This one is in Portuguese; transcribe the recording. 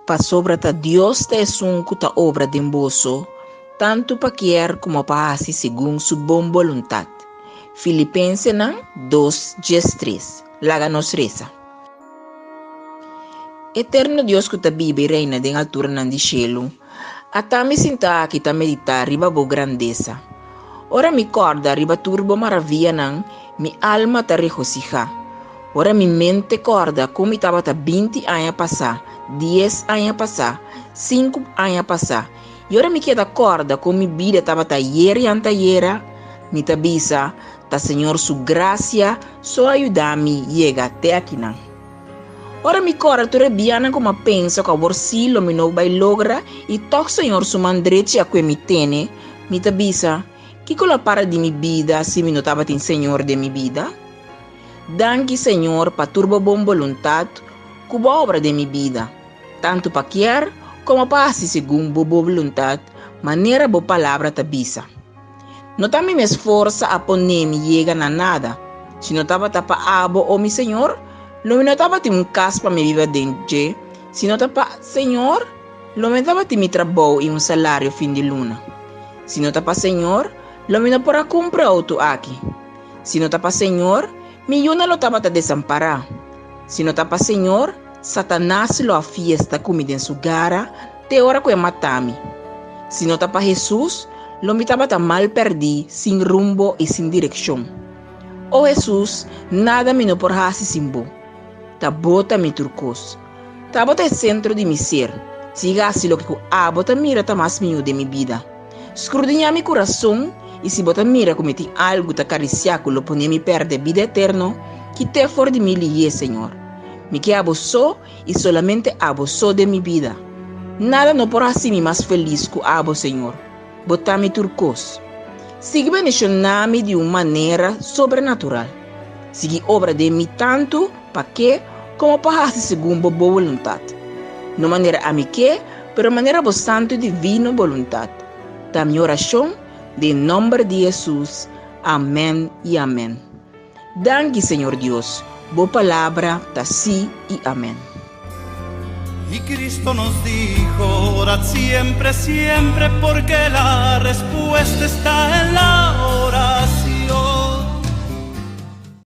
Pa sobra ta Dios ta esunku ta obra demboso, tanto pa quer como pa hasi según su bom voluntad. Filipenses 2:3. Laga nos reza. Eterno Dios que ta vive e reina den altura nan di cielo, a mi sinta aqui ta meditar riba bo grandeza. Ora mi corda riba turbo maravilla nan, mi alma ta regocija. Ora mi mente corda como estava ta 20 anos passar, 10 anos passar, 5 anos passar. E ora mi queda corda como mi vida estava ta ieri anta iera, mi ta bisa, ta Senhor su gracia, só ajudar-me chega até aqui nan. Ora mi corda tu rebiana como pensa que o borsilo mi não vai logra e toc Senhor su mandrete a que mi tene, mi ta bisa, que cola para de mi vida se mi notava tin Senhor de mi vida? Danke Senhor pa turbo bom voluntad, cuba obra de mi vida, tanto pa quer como pa assim segundo bo voluntad, maneira bo palavra ta bisa. Não tá me esforça a poner me chega na nada, se não tava ta pa abo o mi Senhor, lo me notava ti cas pa me viva dentro, se não tá pa Senhor, lo me dava ti mi trabalho e salário fim de luna. Se não tá pa Senhor, lo me não porá comprar auto aqui. Se não tá pa Senhor, mi yuna lo tava ta desamparar. Se não tá pa Senhor, Satanás lo a fiesta comida em sugara, te hora que matami. Se não tá pa Jesus, lo me tava ta mal perdi, sem rumbo e sem direção. Oh Jesus, nada me não por hasi simbo. Ta bota mi turcos. Ta bota centro de mi ser. Siga assim lo que a bota mira ta mais miúdo de mi vida. Escrudinha mi coração e se bota mira como tem algo ta cariciar lo pone mi perde vida eterno, que te for de mi liye, Senhor. Me que abusó e solamente abusó de mi vida. Nada no por assim me mais feliz que abo, Senhor. Bota mi turcos. Sigue bendicionar-me de uma maneira sobrenatural. Sigue obra de mim tanto para que como para assim segundo boa vontade. Não maneira a mim que, pero maneira bastante divina vontade. Da minha oração, de nome de Jesus. Amém e amém. Danke, Senhor Deus. Boa palavra, tá sí y amén. Y Cristo nos dijo, orad siempre, siempre, porque la respuesta está en la oración.